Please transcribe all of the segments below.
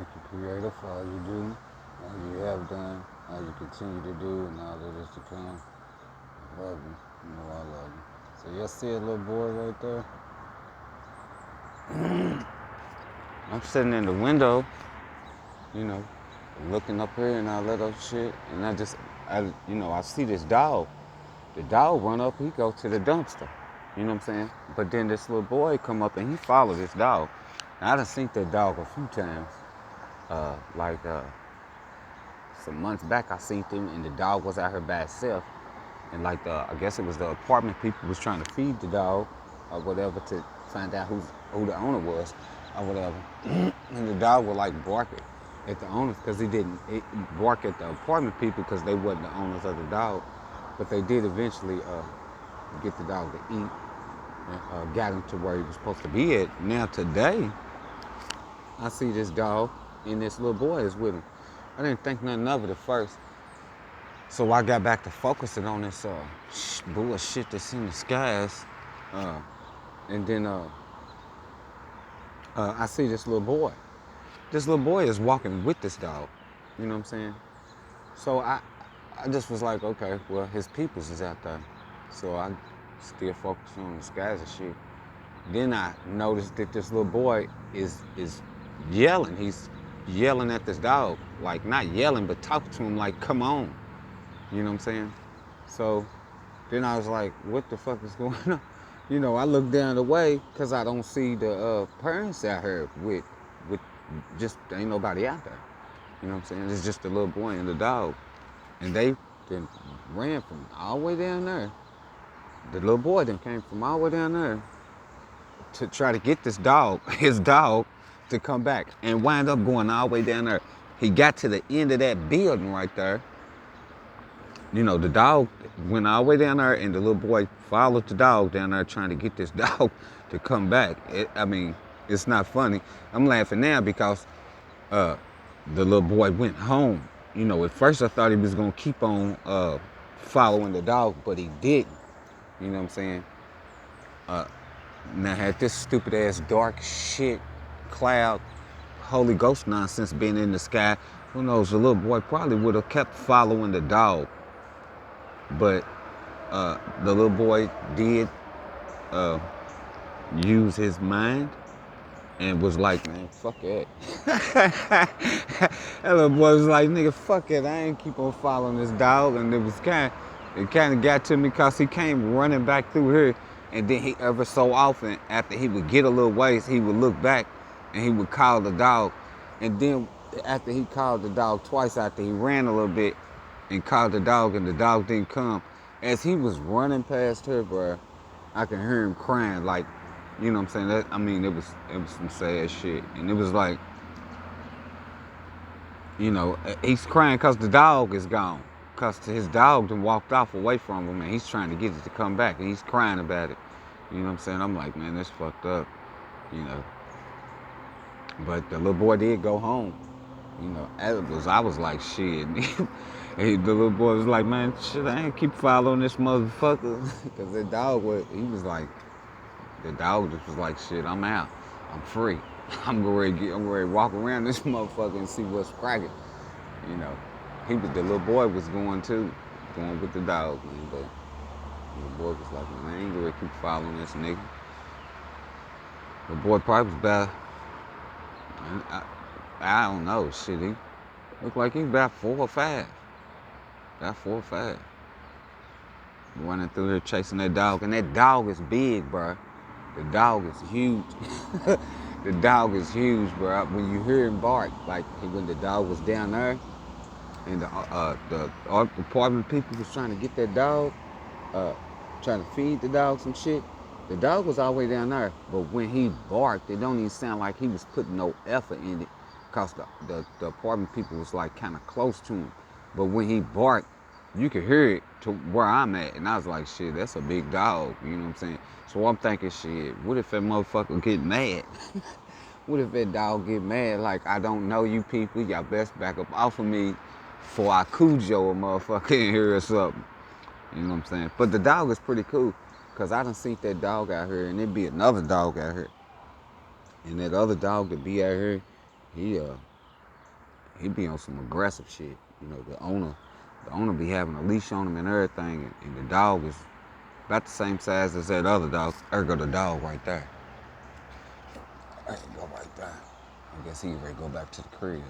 Thank you, Creator, for all you do, all you have done, all you continue to do, and all that is to come. I love you. You know I love you. So you see a little boy right there? I'm sitting in the window, you know, looking up here and all that other shit, and I see this dog. The dog run up, he go to the dumpster. You know what I'm saying? But then this little boy come up and he follow this dog. Now, I done seen that dog a few times. Like some months back, I seen him and the dog was out here by itself. And like I guess it was the apartment people was trying to feed the dog or whatever to find out who the owner was or whatever. And the dog would like bark at the owners because he didn't bark at the apartment people because they wasn't the owners of the dog. But they did eventually get the dog to eat and got him to where he was supposed to be at. Now today, I see this dog and this little boy is with him. I didn't think nothing of it at first. So I got back to focusing on this bullshit that's in the skies. And then I see this little boy. This little boy is walking with this dog. You know what I'm saying? So I just was like, okay, well, his peoples is out there. So I still focus on the skies and shit. Then I noticed that this little boy is yelling. He's yelling at this dog. Like, not yelling, but talking to him like, come on. You know what I'm saying? So then I was like, what the fuck is going on? You know, I look down the way because I don't see the parents out here with just, ain't nobody out there. You know what I'm saying? It's just the little boy and the dog. And they then ran from all the way down there. The little boy then came from all the way down there to try to get this dog, his dog, to come back and wind up going all the way down there. He got to the end of that building right there. You know, the dog went all the way down there and the little boy followed the dog down there trying to get this dog to come back. It's not funny. I'm laughing now because the little boy went home. You know, at first I thought he was going to keep on following the dog, but he didn't. You know what I'm saying? Now, had this stupid ass dark shit, cloud, Holy Ghost nonsense been in the sky, who knows, the little boy probably would have kept following the dog. But the little boy did use his mind and was like, man, fuck it. That little boy was like, nigga, fuck it. I ain't keep on following this dog. And it kind of got to me because he came running back through here. And then he ever so often, after he would get a little ways, he would look back and he would call the dog. And then after he called the dog twice, after he ran a little bit and called the dog and the dog didn't come, as he was running past her, bro, I can hear him crying like, you know what I'm saying? It was some sad shit. And it was like, you know, he's crying because the dog is gone. Because his dog done walked off away from him and he's trying to get it to come back and he's crying about it. You know what I'm saying? I'm like, man, that's fucked up, you know. But the little boy did go home. You know, I was like, shit. The little boy was like, man, shit, I ain't keep following this motherfucker. Because the dog just was like, shit, I'm out. I'm free. I'm ready to walk around this motherfucker and see what's cracking. You know, the little boy was going with the dog, man. But the boy was like, man, I ain't gonna keep following this nigga. The boy probably was about, I don't know, shit. He looked like he about 4 or 5. About 4 or 5. Running through here chasing that dog, and that dog is big, bro. The dog is huge. The dog is huge, bro. When you hear him bark, like when the dog was down there, and the apartment people was trying to get that dog, trying to feed the dog some shit. The dog was all the way down there, but when he barked, it don't even sound like he was putting no effort in it, cause the apartment people was like kind of close to him. But when he barked, you could hear it to where I'm at, and I was like, shit, that's a big dog. You know what I'm saying? So I'm thinking, shit, what if that motherfucker get mad? What if that dog get mad? Like, I don't know you people. Y'all best back up off of me before I Cujo a motherfucker in here or something. You know what I'm saying? But the dog is pretty cool. Because I done seen that dog out here, and there'd be another dog out here. And that other dog that be out here, he be on some aggressive shit. You know, the owner be having a leash on him and everything, and the dog is about the same size as that other dog. There go the dog right there. There you go right there. I guess he ready to go back to the crib.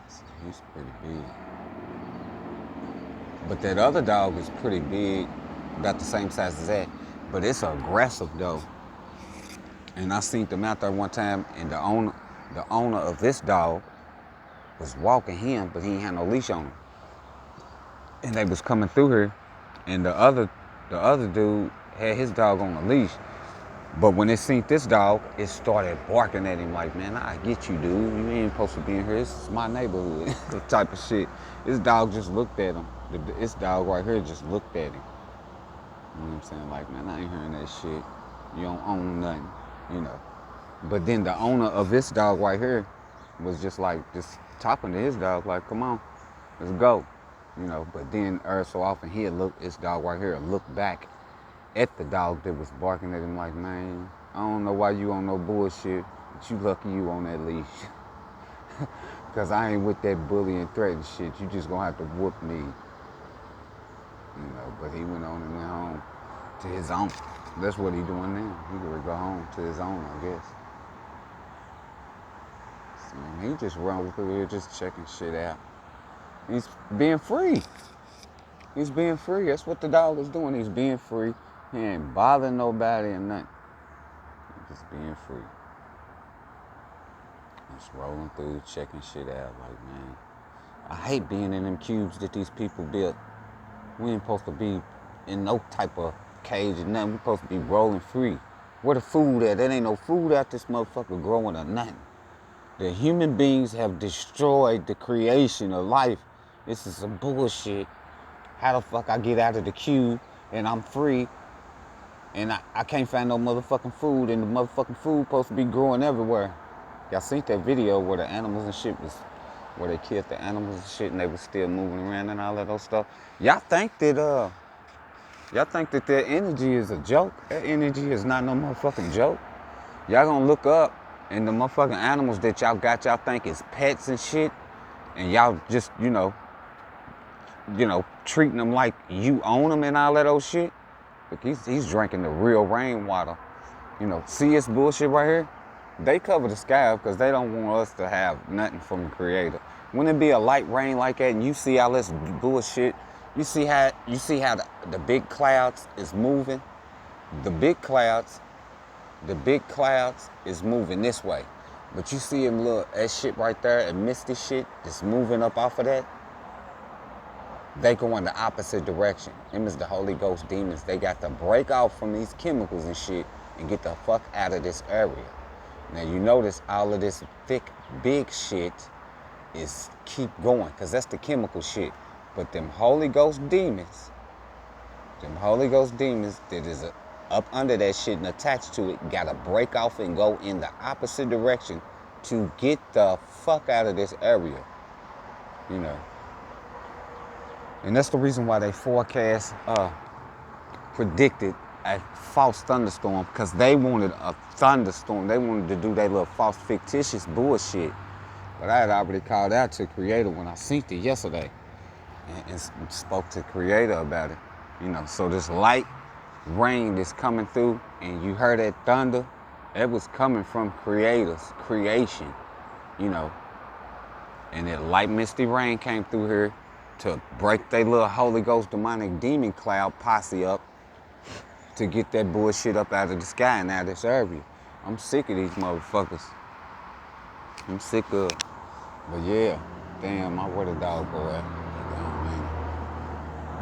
So he's pretty big. But that other dog is pretty big, about the same size as that. But it's aggressive though. And I seen them out there one time, and the owner of this dog was walking him, but he ain't had no leash on him. And they was coming through here, and the other dude had his dog on a leash. But when it seen this dog, it started barking at him like, man, I get you, dude. You ain't supposed to be in here. This is my neighborhood. Type of shit. This dog just looked at him. This dog right here just looked at him. You know what I'm saying? Like, man, I ain't hearing that shit. You don't own nothing, you know. But then the owner of this dog right here was just like, just talking to his dog, like, come on, let's go. You know, but then so often he'd look, this dog right here, look back at the dog that was barking at him like, man, I don't know why you on no bullshit, but you lucky you on that leash. Cause I ain't with that bully and threaten shit. You just gonna have to whoop me. You know, but he went on and went home to his own. That's what he doing now. He gonna go home to his own, I guess. So he just running through here just checking shit out. He's being free. He's being free. That's what the dog is doing. He's being free. He ain't bothering nobody or nothing. He's just being free. Just rolling through, checking shit out. Like, man, I hate being in them cubes that these people built. We ain't supposed to be in no type of cage or nothing. We supposed to be rolling free. Where the food at? There ain't no food out this motherfucker growing or nothing. The human beings have destroyed the creation of life. This is some bullshit. How the fuck I get out of the cube and I'm free and I can't find no motherfucking food, and the motherfucking food supposed to be growing everywhere. Y'all seen that video where the animals and shit was, where they killed the animals and shit and they was still moving around and all that other stuff? Y'all think that their energy is a joke? That energy is not no motherfucking joke. Y'all gonna look up and the motherfucking animals that y'all think is pets and shit, and y'all just, you know, treating them like you own them and all that old shit. Look, he's drinking the real rainwater. You know, see this bullshit right here? They cover the sky because they don't want us to have nothing from the Creator. When it be a light rain like that and you see all this bullshit, you see how the big clouds is moving? The big clouds is moving this way. But you see them that shit right there, and misty shit that's moving up off of that? They go in the opposite direction. Them is the Holy Ghost demons. They got to break off from these chemicals and shit and get the fuck out of this area. Now you notice all of this thick, big shit is keep going, because that's the chemical shit. But them Holy Ghost demons that is up under that shit and attached to it, gotta break off and go in the opposite direction to get the fuck out of this area. You know. And that's the reason why they predicted a false thunderstorm, because they wanted a thunderstorm. They wanted to do their little false fictitious bullshit. But I had already called out to Creator when I seen it yesterday and spoke to Creator about it. You know, so this light rain that's coming through and you heard that thunder, it was coming from Creator's creation, you know. And that light misty rain came through here to break their little Holy Ghost demonic demon cloud posse up to get that bullshit up out of the sky and out of this area. I'm sick of these motherfuckers. I'm sick of it. But yeah, damn, where the dog go at?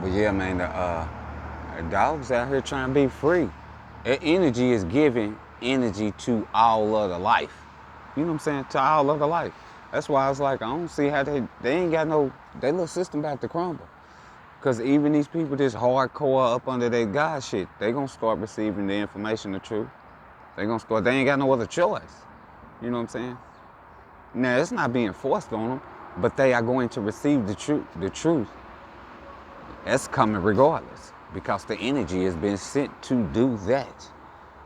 But yeah, man, the dogs out here trying to be free. Their energy is giving energy to all other life. You know what I'm saying? To all other life. That's why I was like, I don't see how they ain't got no, their little system about to crumble. Because even these people that's hardcore up under their God shit, they gonna start receiving the information, the truth. They ain't got no other choice. You know what I'm saying? Now, it's not being forced on them, but they are going to receive the truth. That's coming regardless, because the energy has been sent to do that.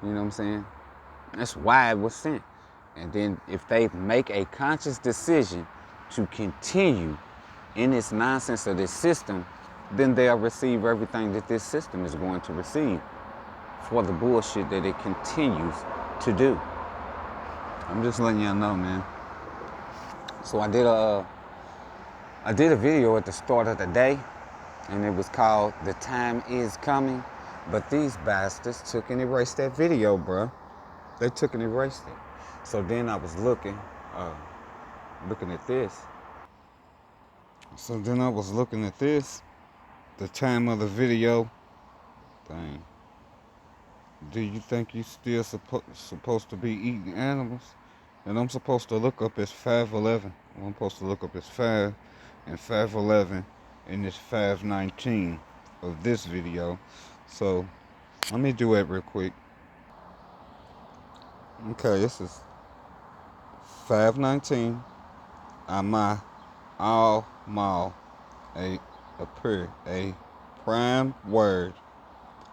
You know what I'm saying? That's why it was sent. And then if they make a conscious decision to continue in this nonsense of this system, then they'll receive everything that this system is going to receive for the bullshit that it continues to do. I'm just letting y'all know, man. So I did a video at the start of the day, and it was called "The Time Is Coming," but these bastards took and erased that video, bruh. They took and erased it. So then I was looking at this. So then I was looking at this, the time of the video. Dang. Do you think you still supposed to be eating animals? And I'm supposed to look up as 5'11". I'm supposed to look up as 5 and 5'11", and it's 5'19" of this video. So let me do it real quick. Okay, this is 5'19". Ama all mal a prime word,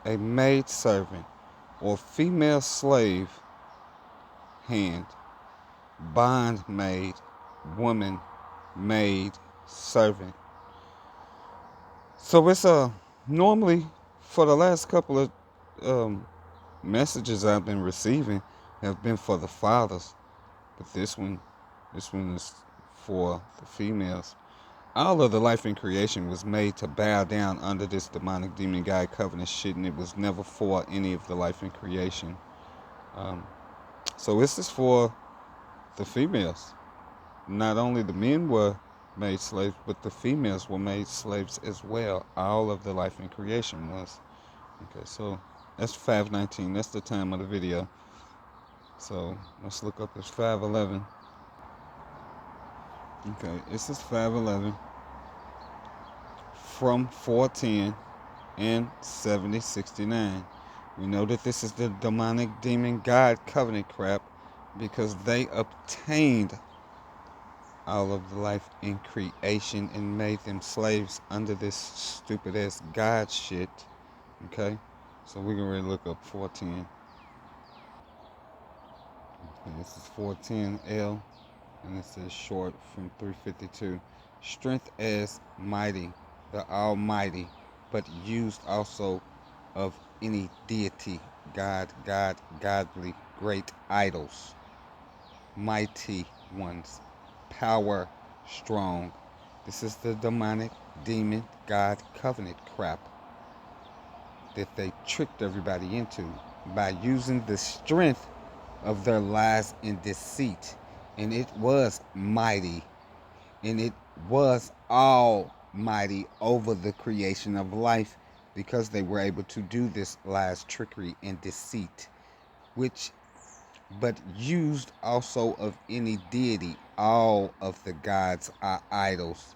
a maid servant or female slave hand, bond maid, woman, maid, servant. So it's normally for the last couple of messages I've been receiving have been for the fathers, but this one is for the females. All of the life in creation was made to bow down under this demonic demon god covenant shit, and it was never for any of the life in creation. So this is for the females. Not only the men were made slaves, but the females were made slaves as well. All of the life in creation was. Okay, so that's 5:19. That's the time of the video. So let's look up this 5:11. Okay, this is 5:11 from 410 and 7069. We know that this is the demonic demon god covenant crap because they obtained all of the life in creation and made them slaves under this stupid ass god shit. Okay, so we're gonna look up 410. Okay, this is 410L, and this is short from 352. Strength as mighty, the almighty, but used also of any deity, god, godly, great idols, mighty ones, power, strong. This is the demonic demon god covenant crap that they tricked everybody into by using the strength of their lies and deceit. And it was mighty, and it was almighty over the creation of life because they were able to do this lies, trickery, and deceit, but used also of any deity. All of the gods are idols,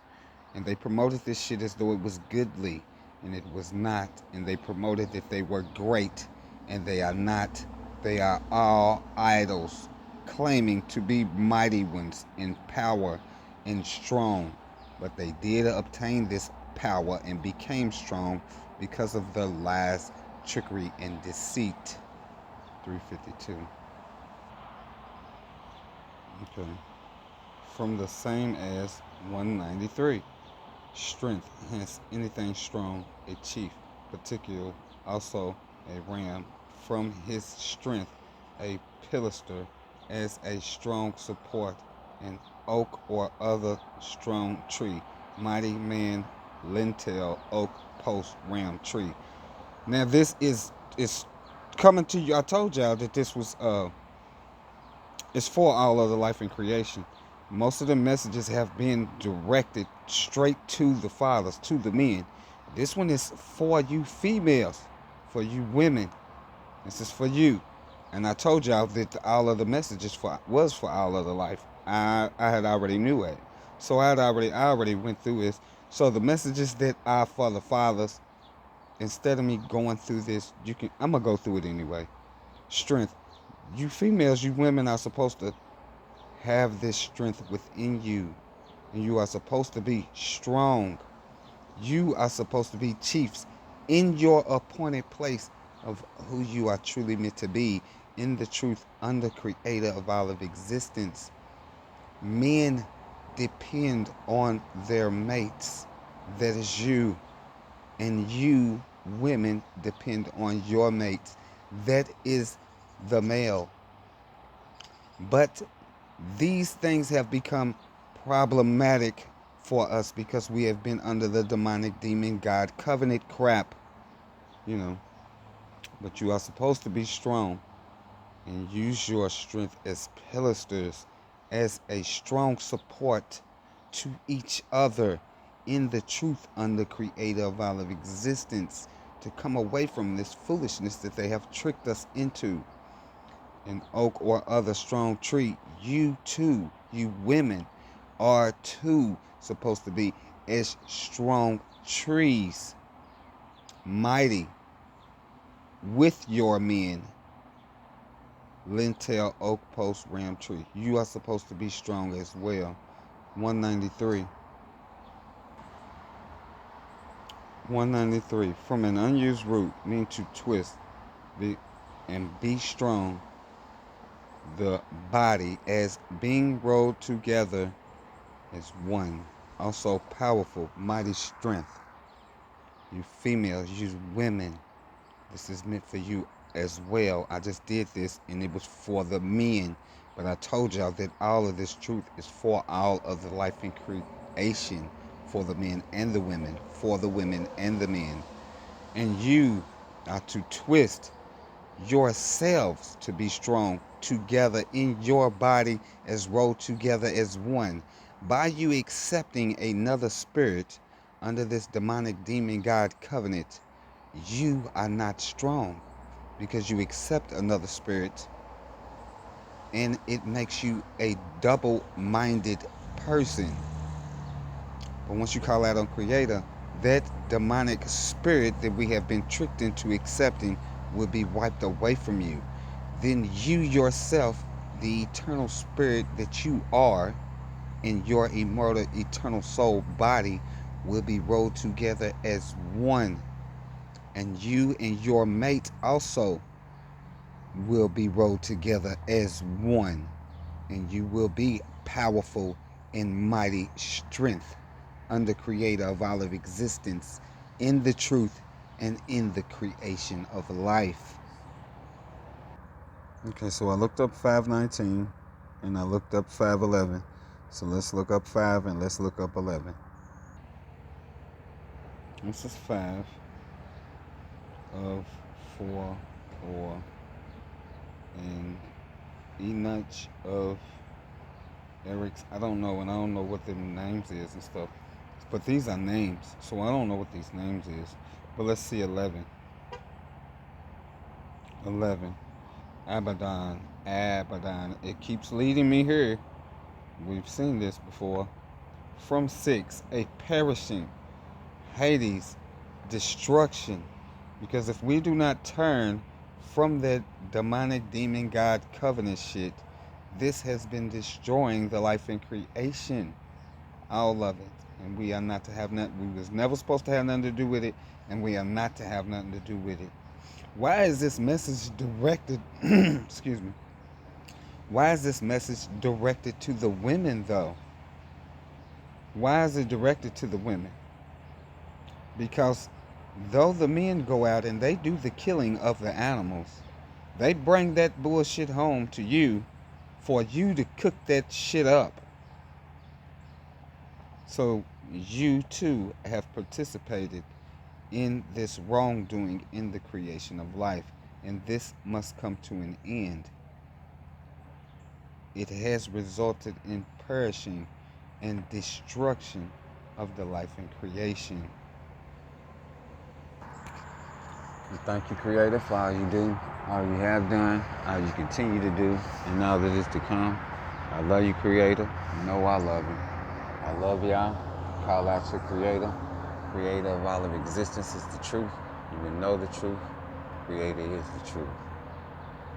and they promoted this shit as though it was goodly, and it was not. And they promoted that they were great, and they are not. They are all idols, claiming to be mighty ones in power and strong, but they did obtain this power and became strong because of the lies, trickery, and deceit. 352. Okay. From the same as 193. Strength, hence anything strong, a chief, particular, also a ram. From his strength, a pilaster, as a strong support, an oak or other strong tree. Mighty man, lintel, oak, post, ram, tree. Now this is coming to you. I told y'all that this was it's for all of the life in creation. Most of the messages have been directed straight to the fathers, to the men. This one is for you females, for you women. This is for you. And I told y'all that all of the messages was for all of the life. I had already knew it. So I already went through this. So the messages that are for the fathers, instead of me going through this, I'm gonna go through it anyway. Strength. You females, you women are supposed to have this strength within you, and you are supposed to be strong. You are supposed to be chiefs in your appointed place of who you are truly meant to be in the truth under creator of all of existence. Men depend on their mates. That is you. And you, women, depend on your mates. That is the male. But these things have become problematic for us because we have been under the demonic demon God covenant crap, you know. But you are supposed to be strong and use your strength as pilasters, as a strong support to each other in the truth under creator of all of existence, to come away from this foolishness that they have tricked us into. An oak or other strong tree, you too, you women, are too supposed to be as strong trees, mighty with your men. Lintel, oak, post, ram tree. You are supposed to be strong as well. 193. 193. From an unused root, mean to twist and be strong, the body as being rolled together as one. Also powerful, mighty strength. You females, you women, this is meant for you as well. I just did this and it was for the men, but I told y'all that all of this truth is for all of the life and creation, for the men and the women, for the women and the men. And you are to twist yourselves to be strong together in your body as rolled together as one. By you accepting another spirit under this demonic demon God covenant, you are not strong because you accept another spirit, and it makes you a double-minded person. But once you call out on creator, that demonic spirit that we have been tricked into accepting will be wiped away from you. Then you yourself, the eternal spirit that you are, in your immortal eternal soul body, will be rolled together as one. And you and your mate also will be rolled together as one. And you will be powerful in mighty strength under creator of all of existence, in the truth and in the creation of life. Okay, so I looked up 519 and I looked up 511. So let's look up 5 and let's look up 11. This is 5 of 4 or and Enoch of Eric's. I don't know, and I don't know what the names is and stuff. But these are names, so I don't know what these names is. But let's see 11. 11. Abaddon. Abaddon. It keeps leading me here. We've seen this before. From 6. A perishing. Hades. Destruction. Because if we do not turn from that demonic demon God covenant shit, this has been destroying the life and creation. All of it. And we are not to have nothing. We was never supposed to have nothing to do with it, and we are not to have nothing to do with it. Why is this message directed excuse me? Why is this message directed to the women though? Why is it directed to the women? Because though the men go out and they do the killing of the animals, they bring that bullshit home to you for you to cook that shit up. So you too have participated in this wrongdoing in the creation of life, and this must come to an end. It has resulted in perishing and destruction of the life and creation. And thank you, Creator, for all you do, all you have done, all you continue to do, and all that is to come. I love you, Creator. You know I love you. I love y'all. Call out your Creator. Creator of all of existence is the truth. You will know the truth. Creator is the truth.